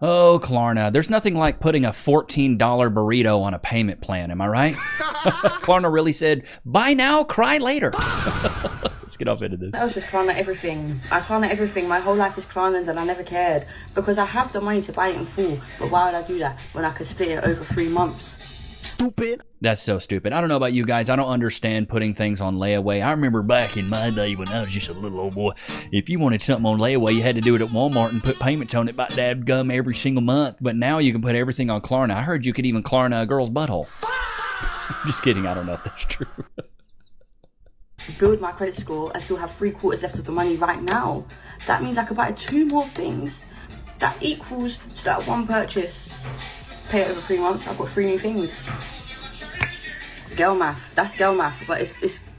Oh, Klarna. There's nothing like putting a $14 burrito on a payment plan. Am I right? Klarna really said, buy now, cry later. Let's get off into this. I was just Klarna everything. I Klarna everything. My whole life is Klarna and I never cared. Because I have the money to buy it in full. But why would I do that when I could split it over 3 months? Stupid. That's so stupid. I don't know about you guys. I don't understand putting things on layaway. I remember back in my day when I was just a little old boy, if you wanted something on layaway, you had to do it at Walmart and put payments on it by dadgum every single month. But now you can put everything on Klarna. I heard you could even Klarna a girl's butthole. Just kidding. I don't know if that's true. Build my credit score and still have 3/4 left of the money right now. That means I could buy 2 more things. That equals to that one purchase. Pay it over 3 months. I've got 3 new things. Girl math. That's girl math, but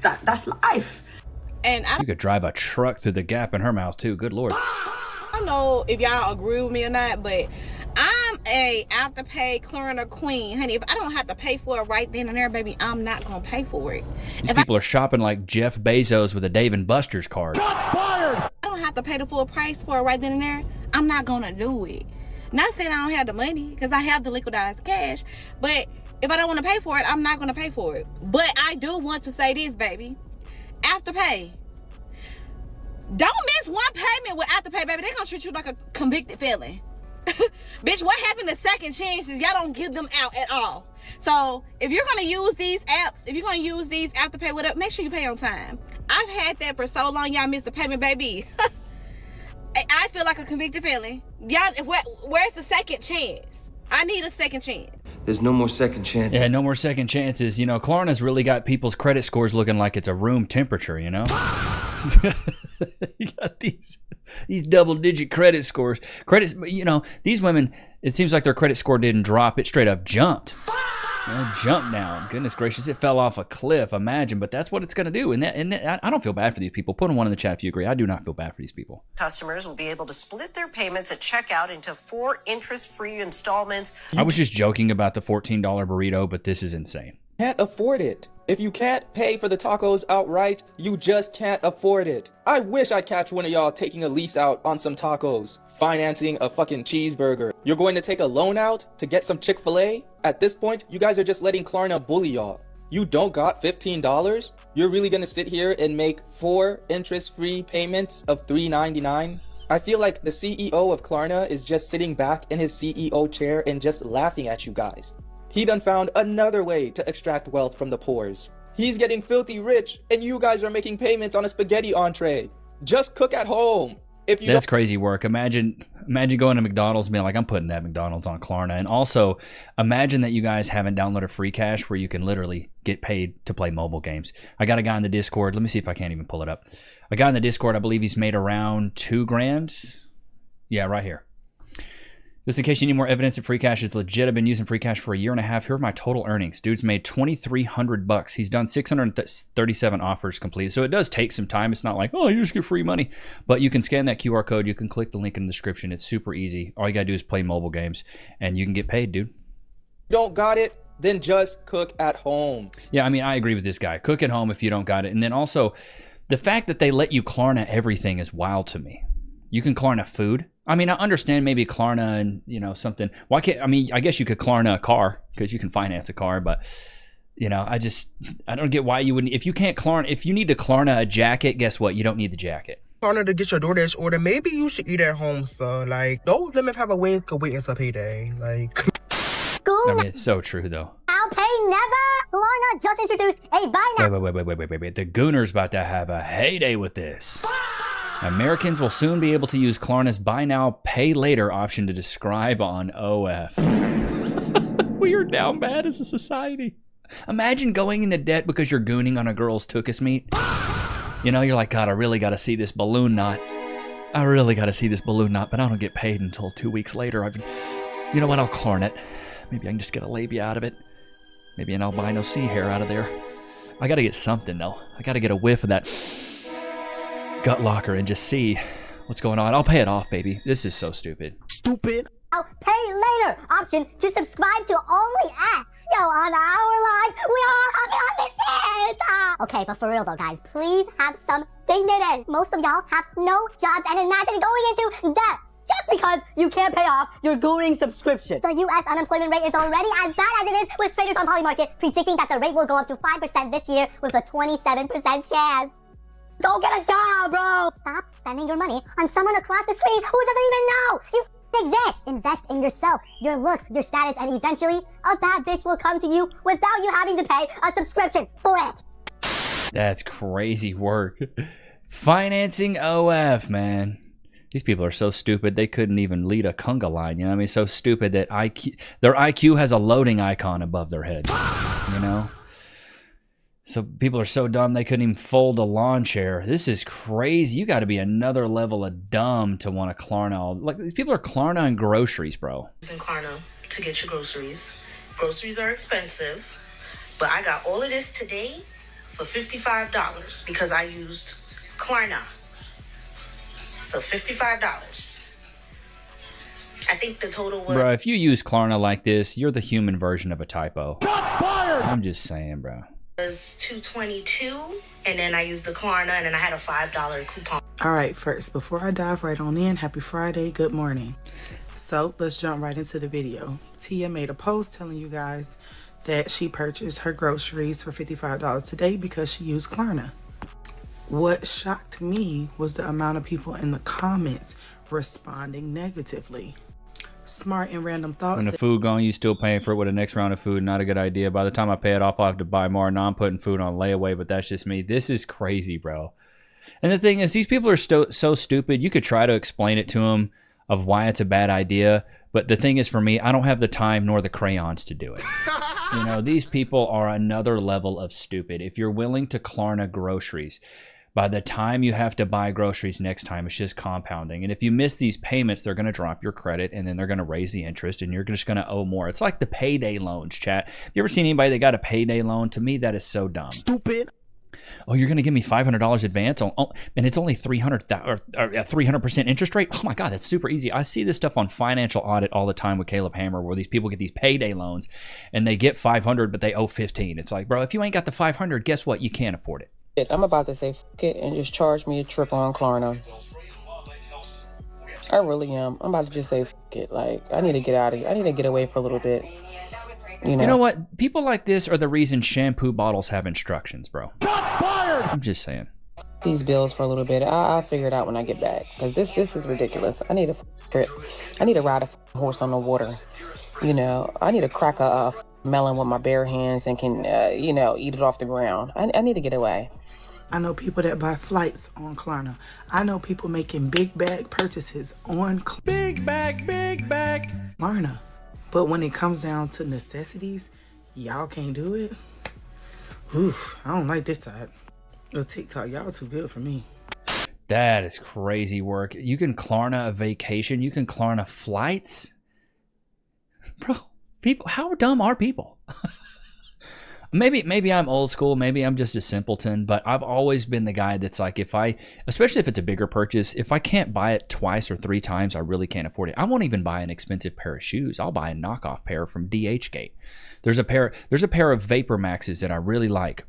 that's life. And You could drive a truck through the gap in her mouth too. Good Lord. I don't know if y'all agree with me or not, but I'm a after-pay Klarna queen. Honey, if I don't have to pay for it right then and there, baby, I'm not going to pay for it. These people are shopping like Jeff Bezos with a Dave & Buster's card. Shots fired. I don't have to pay the full price for it right then and there, I'm not going to do it. Not saying I don't have the money, because I have the liquidized cash, but if I don't want to pay for it, I'm not going to pay for it. But I do want to say this, baby. Afterpay. Don't miss one payment with Afterpay, baby. They're going to treat you like a convicted felon. Bitch, what happened to second chances? Y'all don't give them out at all. So if you're going to use these apps, if you're going to use these Afterpay, whatever, make sure you pay on time. I've had that for so long, y'all missed a payment, baby. I feel like a convicted felon. Y'all, where's the second chance? I need a second chance. There's no more second chances. Yeah, no more second chances. You know, Klarna's really got people's credit scores looking like it's a room temperature, you know? You got these double-digit credit scores. Credits, you know, these women, it seems like their credit score didn't drop. It straight up jumped. You know, jumped down. Goodness gracious, it fell off a cliff, imagine. But that's what it's going to do. And I don't feel bad for these people. Put one in the chat if you agree. I do not feel bad for these people. Customers will be able to split their payments at checkout into 4 interest-free installments. I was just joking about the $14 burrito, but this is insane. Can't afford it. If you can't pay for the tacos outright, you just can't afford it. I wish I'd catch one of y'all taking a lease out on some tacos, financing a fucking cheeseburger. You're going to take a loan out to get some Chick-fil-A? At this point, you guys are just letting Klarna bully y'all. You don't got $15? You're really gonna sit here and make 4 interest-free payments of $3.99? I feel like the CEO of Klarna is just sitting back in his CEO chair and just laughing at you guys. He done found another way to extract wealth from the poors. He's getting filthy rich, and you guys are making payments on a spaghetti entree. Just cook at home. If you That's crazy work. Imagine going to McDonald's and being like, I'm putting that McDonald's on Klarna. And also, imagine that you guys haven't downloaded Free Cash where you can literally get paid to play mobile games. I got a guy in the Discord. Let me see if I can't even pull it up. A guy in the Discord, I believe he's made around $2,000. Yeah, right here. Just in case you need more evidence that Free Cash is legit, I've been using Free Cash for a year and a half. Here are my total earnings. Dude's made $2,300. He's done 637 offers completed. So it does take some time. It's not like, oh, you just get free money. But you can scan that QR code. You can click the link in the description. It's super easy. All you got to do is play mobile games, and you can get paid, dude. don't got it, then just cook at home. Yeah, I mean, I agree with this guy. Cook at home if you don't got it. And then also, the fact that they let you Klarna everything is wild to me. You can Klarna food. I mean, I understand maybe Klarna and, you know, something. Why can't, I mean, I guess you could Klarna a car because you can finance a car, but, you know, I don't get why you wouldn't. If you can't Klarna, if you need to Klarna a jacket, guess what? You don't need the jacket. Klarna to get your DoorDash order, maybe you should eat at home, so, like, don't let me have a wink or wait until payday, like. I mean, it's so true, though. I'll pay never. Klarna just introduced a buy now. Wait. The Gooner's about to have a heyday with this. Americans will soon be able to use Klarna's buy now, pay later option to describe on OF. We are down bad as a society. Imagine going into debt because you're gooning on a girl's tuchus meat. You know, you're like, God, I really got to see this balloon knot. I really got to see this balloon knot, but I don't get paid until 2 weeks later. You know what? I'll Klarna it. Maybe I can just get a labia out of it. Maybe an albino sea hair out of there. I got to get something, though. I got to get a whiff of that gut locker and just see what's going on. I'll pay it off, baby. This is so stupid. Stupid. I'll pay later option to subscribe to only ads. Yo, on our lives, we all have it on this shit. Okay, but for real though, guys, please have some dignity. Most of y'all have no jobs and imagine going into debt just because you can't pay off your Gooning subscription. The U.S. unemployment rate is already as bad as it is, with traders on Polymarket predicting that the rate will go up to 5% this year with a 27% chance. Go get a job, bro! Stop spending your money on someone across the screen who doesn't even know you exist. Invest in yourself, your looks, your status, and eventually a bad bitch will come to you without you having to pay a subscription for it. That's crazy work. Financing OF, man. These people are so stupid they couldn't even lead a conga line. You know what I mean? So stupid that their IQ has a loading icon above their head. You know? So people are so dumb they couldn't even fold a lawn chair. This is crazy. You got to be another level of dumb to want to Klarna. Like, these people are Klarna and groceries, bro. Using Klarna to get your groceries. Groceries are expensive, but I got all of this today for $55 because I used Klarna. So $55. I think the total was... Bro, if you use Klarna like this, you're the human version of a typo. Shots fired! I'm just saying, bro. Was $222, and then I used the Klarna, and then I had a $5 coupon. All right, first, before I dive right on in, happy Friday, good morning. So let's jump right into the video. Tia made a post telling you guys that she purchased her groceries for $55 today because she used Klarna. What shocked me was the amount of people in the comments responding negatively. Smart and random thoughts. When the food gone, you still paying for it with the next round of food. Not a good idea. By the time I pay it off, I'll have to buy more. Now I'm putting food on layaway, but that's just me. This is crazy, bro. And the thing is, these people are so stupid. You could try to explain it to them of why it's a bad idea. But the thing is, for me, I don't have the time nor the crayons to do it. You know, these people are another level of stupid. If you're willing to Klarna groceries, by the time you have to buy groceries next time, it's just compounding. And if you miss these payments, they're going to drop your credit, and then they're going to raise the interest, and you're just going to owe more. It's like the payday loans, chat. You ever seen anybody that got a payday loan? To me, that is so dumb. Stupid. Oh, you're going to give me $500 advance, and it's only 300% interest rate? Oh my God, that's super easy. I see this stuff on Financial Audit all the time with Caleb Hammer, where these people get these payday loans, and they get $500, but they owe $15. It's like, bro, if you ain't got the $500, guess what? You can't afford it. I'm about to say fuck it and just charge me a trip on Klarna. I really am. I'm about to just say fuck it. Like, I need to get out of here. I need to get away for a little bit. You know what? People like this are the reason shampoo bottles have instructions, bro. Shots fired! I'm just saying. These bills for a little bit. I'll figure it out when I get back. Because this is ridiculous. I need a trip. I need to ride a horse on the water. You know, I need to crack a melon with my bare hands and can, you know, eat it off the ground. I need to get away. I know people that buy flights on Klarna. I know people making big bag purchases on Big bag Klarna. But when it comes down to necessities, y'all can't do it. Oof, I don't like this side. Yo, TikTok, y'all too good for me. That is crazy work. You can Klarna a vacation. You can Klarna flights. Bro, people, how dumb are people? Maybe I'm old school, maybe I'm just a simpleton, but I've always been the guy that's like, especially if it's a bigger purchase, if I can't buy it twice or 3 times, I really can't afford it. I won't even buy an expensive pair of shoes. I'll buy a knockoff pair from DHgate. There's a pair of Vapor Maxes that I really like.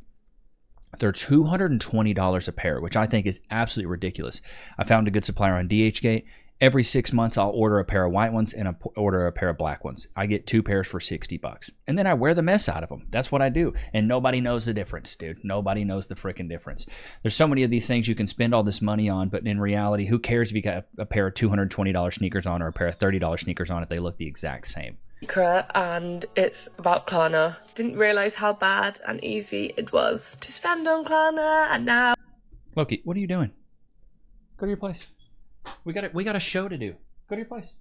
They're $220 a pair, which I think is absolutely ridiculous. I found a good supplier on DHgate. Every 6 months, I'll order a pair of white ones and order a pair of black ones. I get 2 pairs for $60. And then I wear the mess out of them. That's what I do. And nobody knows the difference, dude. Nobody knows the freaking difference. There's so many of these things you can spend all this money on, but in reality, who cares if you got a pair of $220 sneakers on or a pair of $30 sneakers on if they look the exact same? And it's about Klarna. Didn't realize how bad and easy it was to spend on Klarna, and now... Loki, what are you doing? Go to your place. We got a show to do. Go to your place.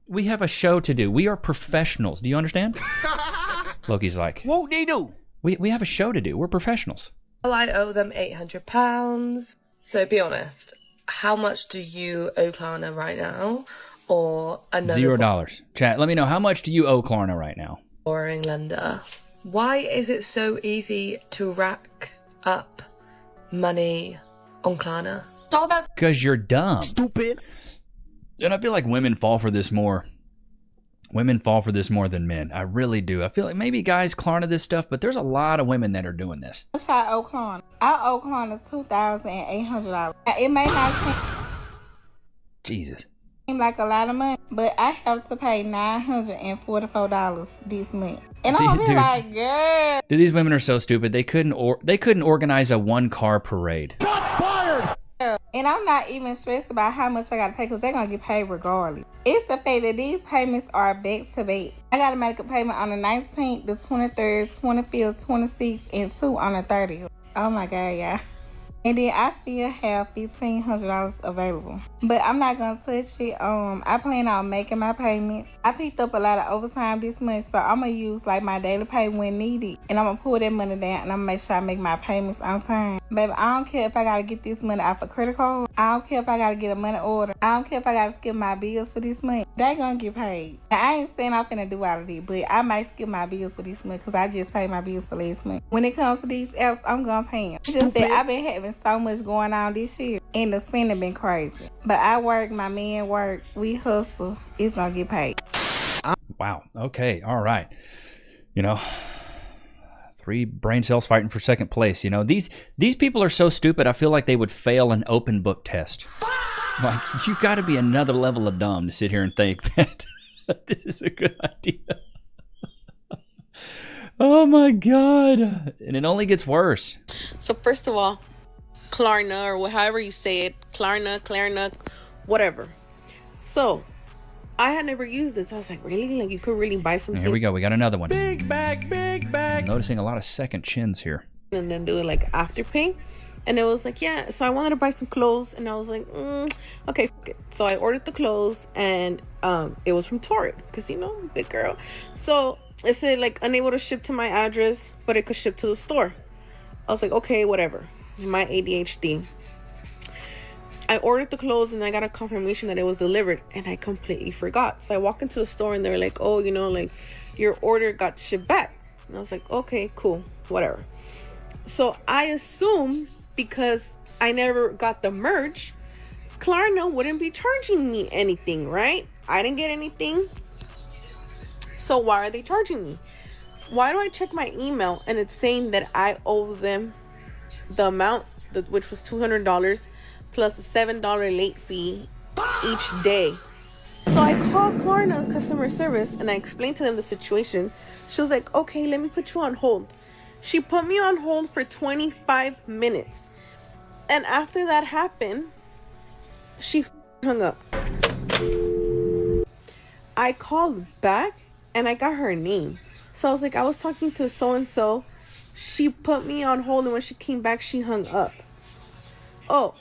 We have a show to do. We are professionals. Do you understand? Loki's like, what they do? We have a show to do. We're professionals. Well, I owe them £800. So be honest, how much do you owe Klarna right now? Or another $0. Chat, let me know, how much do you owe Klarna right now? Borrowing lender. Why is it so easy to rack up money on Klarna? It's all about... Because you're dumb. Stupid. And I feel like women fall for this more. Women fall for this more than men. I really do. I feel like maybe guys Klarna this stuff, but there's a lot of women that are doing this. How much I owe Klarna? I owe Klarna $2,800. It may not seem... Jesus. Seems like a lot of money, but I have to pay $944 this month. And I'm Dude. like, girl. Dude, these women are so stupid. They couldn't organize a 1-car parade. And I'm not even stressed about how much I gotta pay because they're gonna get paid regardless. It's the fact that these payments are back to back. I gotta make a payment on the 19th, the 23rd, 25th, 26th, and 2 on the 30th. Oh my God, y'all. And then I still have $1,500 available. But I'm not gonna touch it. I plan on making my payments. I picked up a lot of overtime this month, so I'm gonna use like my daily pay when needed. And I'm gonna pull that money down and I'm gonna make sure I make my payments on time. Baby, I don't care if I gotta get this money off a credit card. I don't care if I gotta get a money order. I don't care if I gotta skip my bills for this month. They gonna get paid. Now, I ain't saying I'm finna do all of it, but I might skip my bills for this month because I just paid my bills for last month. When it comes to these apps, I'm gonna pay them. It's just that I've been having so much going on this year and the spending been crazy. But I work, my man work, we hustle. It's gonna get paid. Wow. Okay. All right. 3 brain cells fighting for second place. These people are so stupid. I feel like they would fail an open book test. Like, you got to be another level of dumb to sit here and think that this is a good idea. Oh my God. And it only gets worse. So first of all, Klarna, or however you say it, Klarna, whatever. So I had never used this. I was like, really? Like, you could really buy something? Here we go. We got another one. Big bag. I'm noticing a lot of second chins here. And then do it like Afterpay. And it was like, yeah. So I wanted to buy some clothes. And I was like, okay. So I ordered the clothes. And it was from Torrid. Because, big girl. So it said, like, unable to ship to my address. But it could ship to the store. I was like, okay, whatever. My ADHD. I ordered the clothes and I got a confirmation that it was delivered, and I completely forgot. So I walk into the store and they're like, oh, like your order got shipped back. And I was like, okay, cool, whatever. So I assume because I never got the merch, Klarna wouldn't be charging me anything, right? I didn't get anything. So why are they charging me? Why do I check my email and it's saying that I owe them the amount, which was $200 plus a $7 late fee each day? So I called Klarna customer service and I explained to them the situation. She was like, okay, let me put you on hold. She put me on hold for 25 minutes. And after that happened, she hung up. I called back and I got her name. So I was like, I was talking to so-and-so. She put me on hold, and when she came back, she hung up. Oh,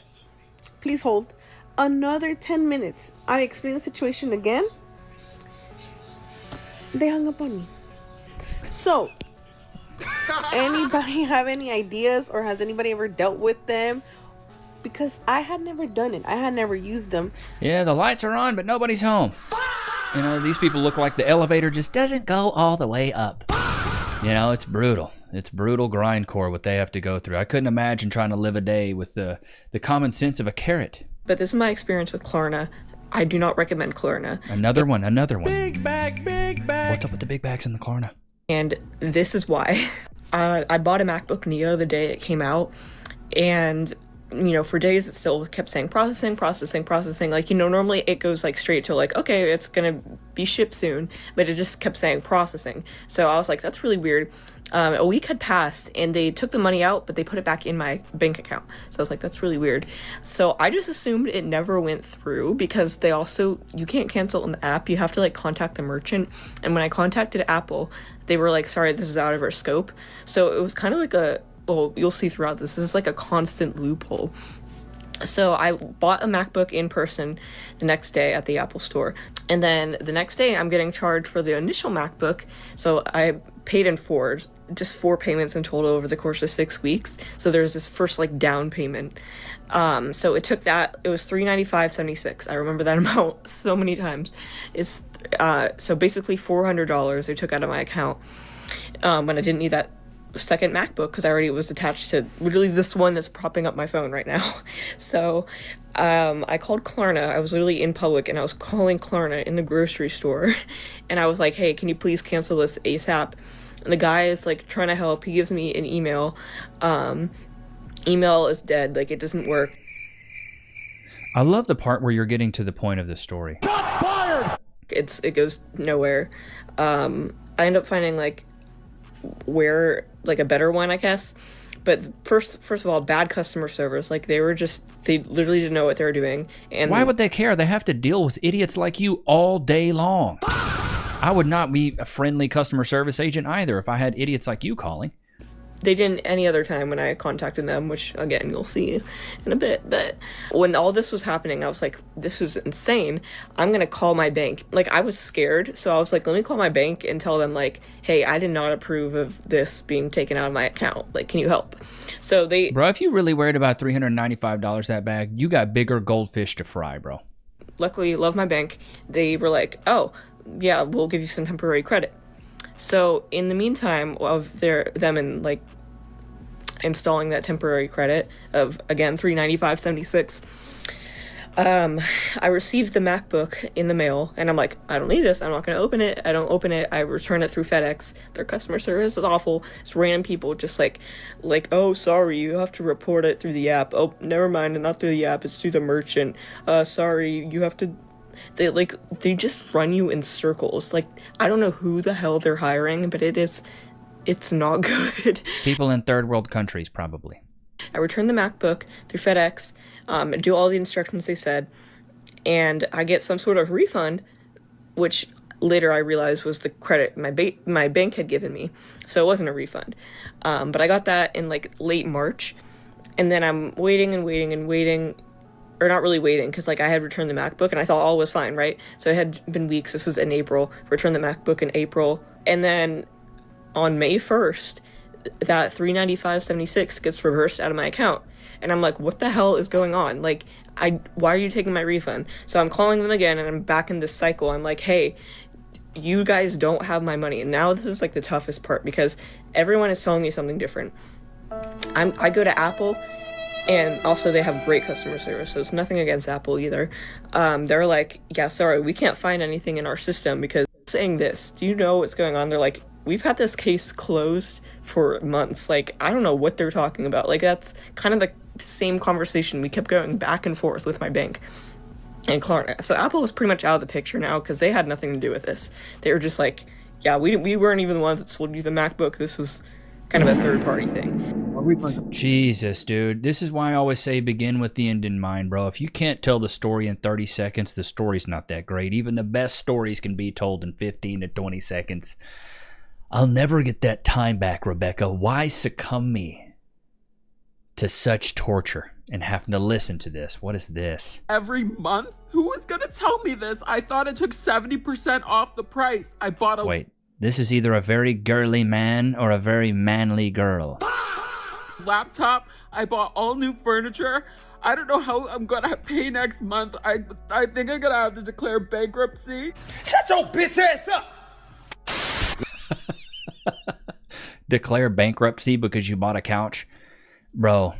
please hold. Another 10 minutes. I explained the situation again. They hung up on me. So, anybody have any ideas, or has anybody ever dealt with them? Because I had never done it. I had never used them. Yeah, the lights are on, but nobody's home. These people look like the elevator just doesn't go all the way up. It's brutal. It's brutal grindcore what they have to go through. I couldn't imagine trying to live a day with the common sense of a carrot. But this is my experience with Klarna. I do not recommend Klarna. Another one. Big bag. What's up with the big bags in the Klarna? And this is why. I bought a MacBook Neo the day it came out. And for days it still kept saying processing. Like, normally it goes like straight to like, okay, it's gonna be shipped soon, but it just kept saying processing. So I was like, that's really weird. A week had passed and they took the money out, but they put it back in my bank account. So I was like, that's really weird. So I just assumed it never went through because you can't cancel on the app. You have to like contact the merchant. And when I contacted Apple, they were like, sorry, this is out of our scope. So it was kind of like you'll see throughout this is like a constant loophole. So I bought a MacBook in person the next day at the Apple store. And then the next day I'm getting charged for the initial MacBook. So I paid in four payments in total over the course of 6 weeks. So there's this first like down payment. So it took that, it was $395.76. I remember that amount so many times. It's so basically $400 they took out of my account when I didn't need that second MacBook because I already was attached to literally this one that's propping up my phone right now. So I called Klarna. I was literally in public and I was calling Klarna in the grocery store and I was like, hey, can you please cancel this ASAP? And the guy is like trying to help. He gives me an email. Email is dead, like it doesn't work. I love the part where you're getting to the point of the story. It goes nowhere. I end up finding like a better one, I guess. But first of all, bad customer service. Like they literally didn't know what they were doing. And why would they care? They have to deal with idiots like you all day long. I would not be a friendly customer service agent either if I had idiots like you calling. They didn't any other time when I contacted them, which again, you'll see in a bit. But when all this was happening, I was like, this is insane. I'm going to call my bank. Like, I was scared. So I was like, let me call my bank and tell them, like, hey, I did not approve of this being taken out of my account. Like, can you help? So Bro, if you really worried about $395 that bag, you got bigger goldfish to fry, bro. Luckily, love my bank. They were like, oh, yeah, we'll give you some temporary credit. So in the meantime of them and like installing that temporary credit of, again, $395.76, I received the MacBook in the mail, and I'm like, I don't need this. I'm not going to open it. I don't open it. I return it through FedEx. Their customer service is awful. It's random people just like, oh, sorry, you have to report it through the app. Oh, never mind, not through the app. It's through the merchant. Sorry, you have to. They just run you in circles. Like, I don't know who the hell they're hiring, but it's not good. People in third world countries, probably. I returned the MacBook through FedEx, do all the instructions they said, and I get some sort of refund, which later I realized was the credit my bank had given me, so it wasn't a refund. But I got that in like late March, and then I'm waiting, or not really waiting, because like I had returned the MacBook and I thought all was fine, right? So it had been weeks. This was in April. Returned the MacBook in April, and then on May 1st, that $395.76 gets reversed out of my account. And I'm like, what the hell is going on? Like, why are you taking my refund? So I'm calling them again, and I'm back in this cycle. I'm like, hey, you guys don't have my money. And now this is like the toughest part, because everyone is telling me something different. I go to Apple, and also they have great customer service, so it's nothing against Apple either. They're like, yeah, sorry, we can't find anything in our system because it's saying this. Do you know what's going on? They're like, we've had this case closed for months. Like, I don't know what they're talking about. Like, that's kind of the same conversation we kept going back and forth with my bank and Klarna. So Apple was pretty much out of the picture now because they had nothing to do with this. They were just like, yeah, we weren't even the ones that sold you the MacBook. This was kind of a third-party thing. Jesus, dude. This is why I always say begin with the end in mind, bro. If you can't tell the story in 30 seconds, the story's not that great. Even the best stories can be told in 15 to 20 seconds. I'll never get that time back, Rebecca. Why succumb me to such torture and having to listen to this? What is this? Every month? Who was going to tell me this? I thought it took 70% off the price. I bought a... Wait, this is either a very girly man or a very manly girl. Laptop. I bought all new furniture. I don't know how I'm going to pay next month. I think I'm going to have to declare bankruptcy. Shut your bitch ass up! Declare bankruptcy because you bought a couch? Bro,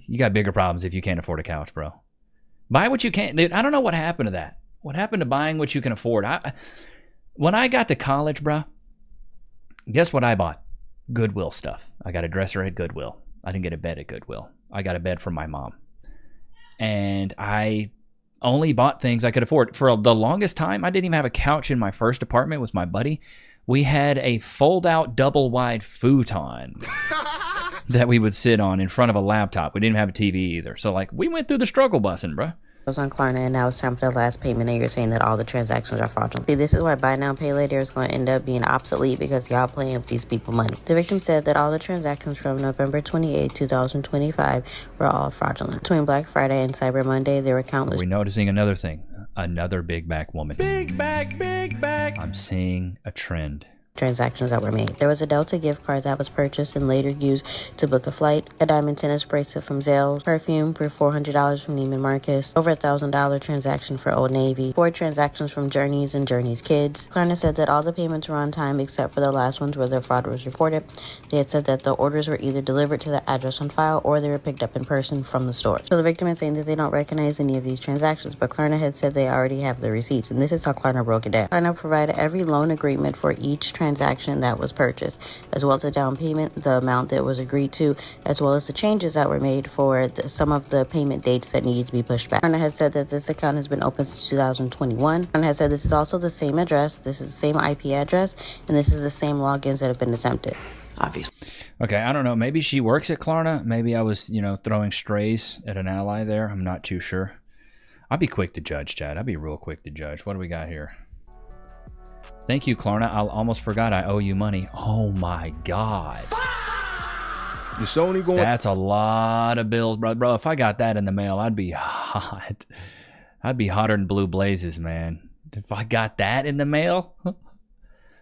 you got bigger problems if you can't afford a couch, bro. Buy what you can't. Dude, I don't know what happened to that. What happened to buying what you can afford? When I got to college, bro, guess what I bought? Goodwill stuff. I got a dresser at Goodwill. I didn't get a bed at Goodwill. I got a bed from my mom. And I only bought things I could afford. For the longest time, I didn't even have a couch in my first apartment with my buddy. We had a fold-out double-wide futon that we would sit on in front of a laptop. We didn't have a TV either. So, like, we went through the struggle busing, bro. I was on Klarna, and now it's time for the last payment, and you're saying that all the transactions are fraudulent. See, this is why buy now, pay later is going to end up being obsolete because y'all playing with these people money. The victim said that all the transactions from November 28, 2025 were all fraudulent. Between Black Friday and Cyber Monday, there were countless... We're noticing another thing. Another big back woman. Big back, big back. I'm seeing a trend. Transactions that were made. There was a Delta gift card that was purchased and later used to book a flight, a diamond tennis bracelet from Zales, perfume for $400 from Neiman Marcus, over $1,000 transaction for Old Navy, 4 transactions from Journeys and Journeys Kids. Klarna said that all the payments were on time except for the last ones where the fraud was reported. They had said that the orders were either delivered to the address on file or they were picked up in person from the store. So the victim is saying that they don't recognize any of these transactions, but Klarna had said they already have the receipts, and this is how Klarna broke it down. Klarna provided every loan agreement for each transaction transaction that was purchased, as well as the down payment, the amount that was agreed to, as well as the changes that were made for some of the payment dates that needed to be pushed back. Klarna has said that this account has been open since 2021. Klarna has said this is also the same address, this is the same IP address, and this is the same logins that have been attempted. Obviously. Okay, I don't know. Maybe she works at Klarna. Maybe I was, throwing strays at an ally there. I'm not too sure. I'd be quick to judge, Chad. I'd be real quick to judge. What do we got here? Thank you, Klarna. I almost forgot I owe you money. Oh my God. It's only going. That's a lot of bills, bro. Bro, if I got that in the mail, I'd be hot. I'd be hotter than blue blazes, man. If I got that in the mail.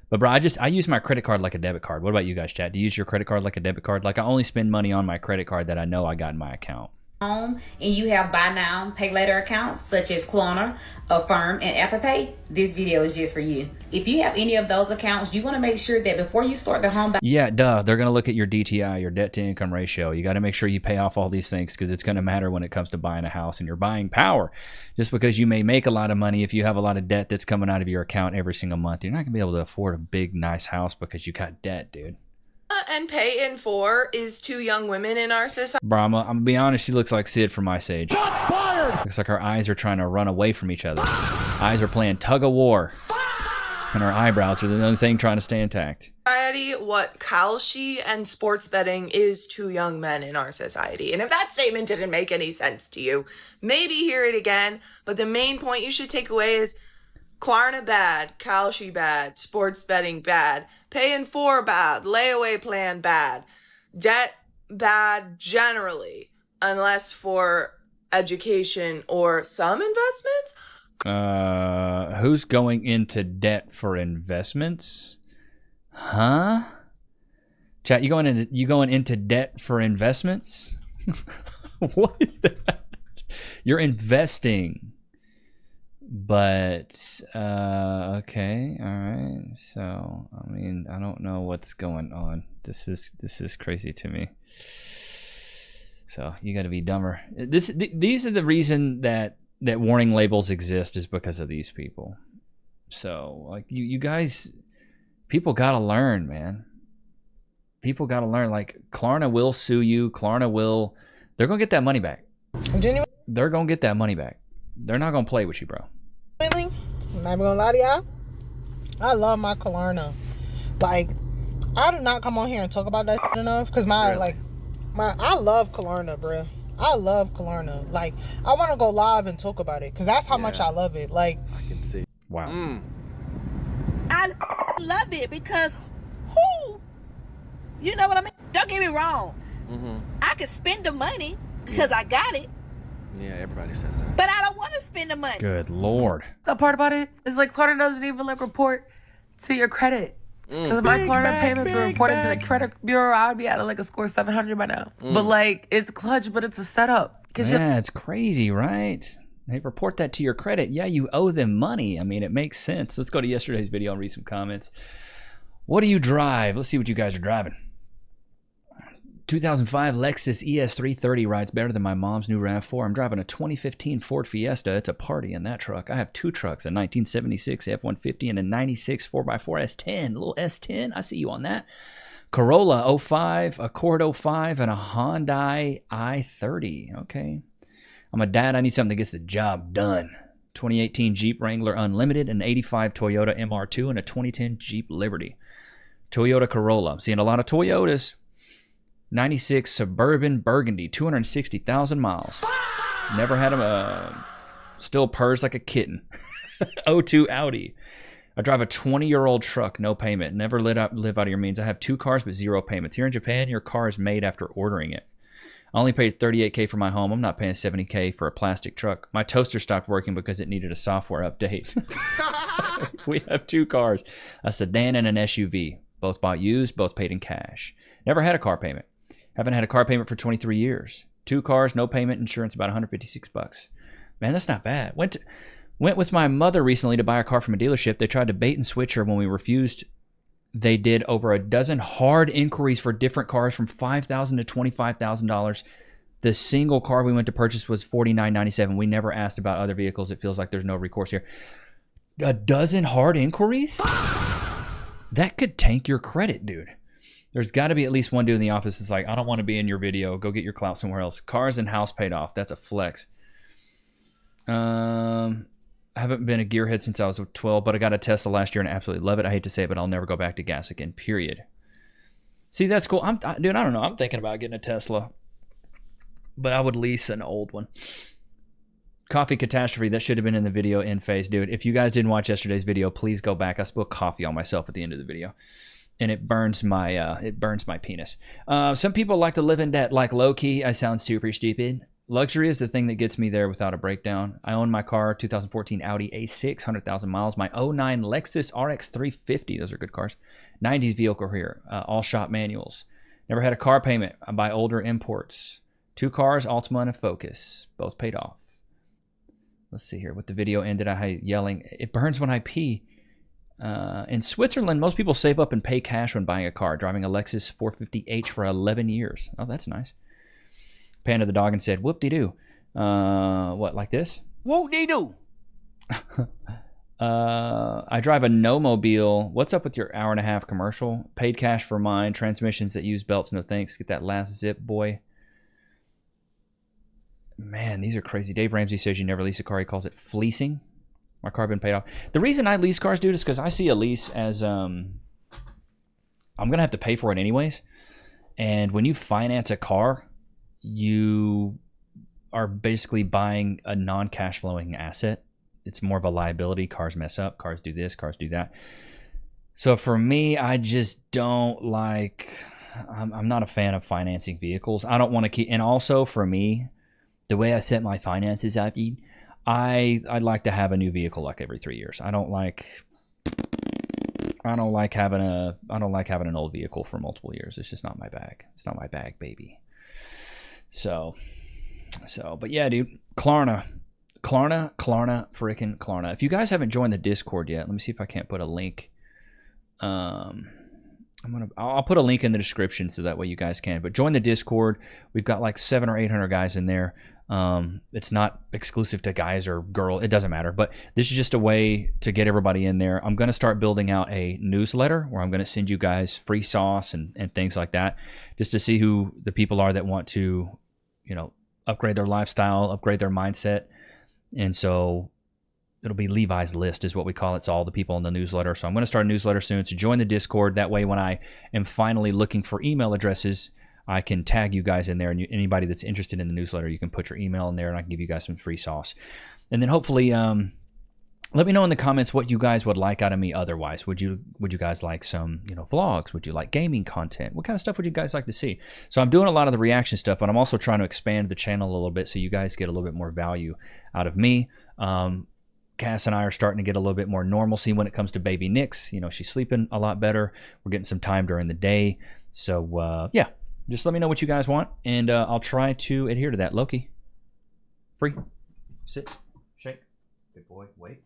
But bro, I use my credit card like a debit card. What about you guys, chat? Do you use your credit card like a debit card? Like I only spend money on my credit card that I know I got in my account. Home and you have buy now, pay later accounts such as Klarna, Affirm, and Afterpay, this video is just for you. If you have any of those accounts, you want to make sure that before you start the home. Yeah, duh. They're going to look at your DTI, your debt to income ratio. You got to make sure you pay off all these things because it's going to matter when it comes to buying a house and you're buying power. Just because you may make a lot of money, if you have a lot of debt that's coming out of your account every single month, you're not going to be able to afford a big, nice house because you got debt, dude. And pay in for is two young women in our society. Bro, I'm gonna be honest, she looks like Sid from Ice Age. Looks like her eyes are trying to run away from each other. Eyes are playing tug of war. And her eyebrows are the only thing trying to stay intact. What Kalshi and sports betting is to young men in our society. And if that statement didn't make any sense to you, maybe hear it again. But the main point you should take away is Klarna bad, Kalshi bad, sports betting bad, pay in for bad, layaway plan bad, debt bad generally, unless for education or some investments. Who's going into debt for investments? Huh? Chat, you going into debt for investments? What is that? You're investing. But okay, all right. So I mean, I don't know what's going on. This is crazy to me. So you got to be dumber. These are the reason that warning labels exist is because of these people. So like you guys, people got to learn, man. People got to learn. Like Klarna will sue you. Klarna will. They're gonna get that money back. They're gonna get that money back. They're not gonna play with you, bro. Really? I'm not even gonna lie to y'all. I love my Klarna. Like, I do not come on here and talk about that enough because I love Klarna, bro. I love Klarna. Like, I want to go live and talk about it because that's how much I love it. Like, I can see. Wow. I love it because who? You know what I mean? Don't get me wrong. I can spend the money because I got it. Yeah, everybody says that. But I don't want to spend the money. Good Lord. The part about it is like Klarna doesn't even like report to your credit. Because my Klarna payments were reported to the credit bureau, I'd be at like a score 700 by now. But like, it's clutch, but it's a setup. Yeah, it's crazy, right? They report that to your credit. Yeah, you owe them money. I mean, it makes sense. Let's go to yesterday's video and read some comments. What do you drive? Let's see what you guys are driving. 2005 Lexus ES330 rides better than my mom's new RAV4. I'm driving a 2015 Ford Fiesta. It's a party in that truck. I have two trucks, a 1976 F-150 and a 96 4x4 S10. A little S10. I see you on that. Corolla 05, Accord 05, and a Hyundai i30. Okay. I'm a dad. I need something that gets the job done. 2018 Jeep Wrangler Unlimited, an 85 Toyota MR2, and a 2010 Jeep Liberty. Toyota Corolla. I'm seeing a lot of Toyotas. 96 Suburban Burgundy, 260,000 miles. Never had them. Still purrs like a kitten. 02 Audi. I drive a 20-year-old truck, no payment. Never live out of your means. I have two cars, but zero payments. Here in Japan, your car is made after ordering it. I only paid $38K for my home. I'm not paying $70K for a plastic truck. My toaster stopped working because it needed a software update. We have two cars, a sedan and an SUV. Both bought used, both paid in cash. Never had a car payment. Haven't had a car payment for 23 years. Two cars, no payment, insurance about $156. Man, that's not bad. Went with my mother recently to buy a car from a dealership. They tried to bait and switch her when we refused. They did over a dozen hard inquiries for different cars from $5,000 to $25,000. The single car we went to purchase was $49.97. We never asked about other vehicles. It feels like there's no recourse here. A dozen hard inquiries? That could tank your credit, dude. There's got to be at least one dude in the office that's like, I don't want to be in your video. Go get your clout somewhere else. Cars and house paid off. That's a flex. I haven't been a gearhead since I was 12, but I got a Tesla last year and I absolutely love it. I hate to say it, but I'll never go back to gas again, period. See, that's cool. Dude, I don't know. I'm thinking about getting a Tesla, but I would lease an old one. Coffee catastrophe. That should have been in the video in phase, dude. If you guys didn't watch yesterday's video, please go back. I spilled coffee on myself at the end of the video, and it burns my penis. Some people like to live in debt, like low key. I sound super stupid. Luxury is the thing that gets me there without a breakdown. I own my car, 2014 Audi A6, 100,000 miles. My 09 Lexus RX 350. Those are good cars. 90s vehicle here. All shop manuals. Never had a car payment. I buy older imports. 2 cars, Altima and a Focus. Both paid off. Let's see here. What the video ended, I yelling, it burns when I pee. In Switzerland, most people save up and pay cash when buying a car. Driving a Lexus 450H for 11 years. Oh, that's nice. Panda the dog and said, whoop-de-doo. What, like this? Whoop-de-doo. I drive a no-mobile. What's up with your hour-and-a-half commercial? Paid cash for mine. Transmissions that use belts, no thanks. Get that last zip, boy. Man, these are crazy. Dave Ramsey says you never lease a car. He calls it fleecing. My car been paid off. The reason I lease cars, dude, is because I see a lease as I'm going to have to pay for it anyways. And when you finance a car, you are basically buying a non-cash flowing asset. It's more of a liability. Cars mess up. Cars do this. Cars do that. So for me, I just don't like... I'm not a fan of financing vehicles. I don't want to keep... And also for me... The way I set my finances out, I'd like to have a new vehicle like every 3 years. I don't like having an old vehicle for multiple years. It's just not my bag. It's not my bag, baby. So, but yeah, dude, Klarna, freaking Klarna. If you guys haven't joined the Discord yet, let me see if I can't put a link. I'll put a link in the description so that way you guys can. But join the Discord. We've got like 700 or 800 guys in there. It's not exclusive to guys or girls. It doesn't matter. But this is just a way to get everybody in there. I'm going to start building out a newsletter where I'm going to send you guys free sauce and things like that, just to see who the people are that want to, upgrade their lifestyle, upgrade their mindset. And so it'll be Levi's list is what we call it. It's all the people in the newsletter. So I'm going to start a newsletter soon. So join the Discord. That way, when I am finally looking for email addresses, I can tag you guys in there. And anybody that's interested in the newsletter, you can put your email in there and I can give you guys some free sauce. And then hopefully, let me know in the comments what you guys would like out of me otherwise. Would you guys like some, vlogs? Would you like gaming content? What kind of stuff would you guys like to see? So I'm doing a lot of the reaction stuff, but I'm also trying to expand the channel a little bit so you guys get a little bit more value out of me. Cass and I are starting to get a little bit more normalcy when it comes to baby Nichs. She's sleeping a lot better. We're getting some time during the day. So, yeah, just let me know what you guys want, and I'll try to adhere to that. Loki, free, sit, shake, good boy, wait.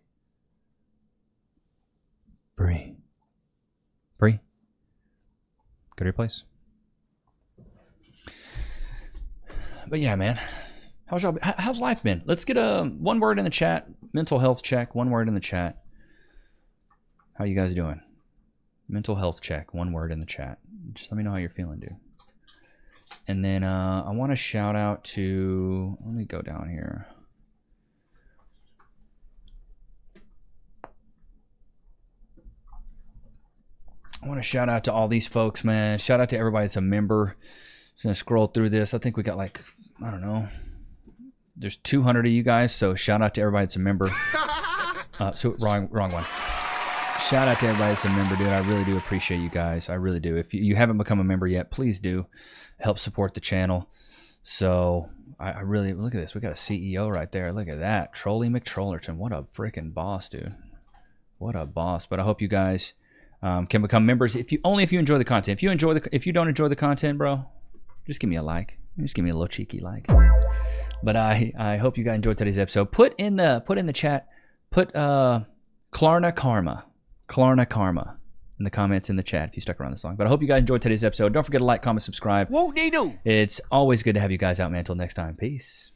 Free. Go to your place. But yeah, man. How's life been? Let's get one word in the chat. Mental health check. One word in the chat. How you guys doing? Mental health check. One word in the chat. Just let me know how you're feeling, dude. And then I want to shout out to... Let me go down here. I want to shout out to all these folks, man. Shout out to everybody that's a member. Just going to scroll through this. I think we got like, I don't know. There's 200 of you guys, so shout out to everybody that's a member. So wrong one. Shout out to everybody that's a member, dude. I really do appreciate you guys. I really do. If you haven't become a member yet, please do. Help support the channel. So I really, look at this. We got a CEO right there. Look at that. Trolly McTrollerton. What a freaking boss, dude. What a boss. But I hope you guys can become members if you enjoy the content. If you don't enjoy the content, bro, just give me a like. Just give me a little cheeky like. But I hope you guys enjoyed today's episode. Put in the chat. Put Klarna Karma in the comments in the chat if you stuck around this long. But I hope you guys enjoyed today's episode. Don't forget to like, comment, subscribe. Whoop-de-doo. It's always good to have you guys out, man. Until next time, peace.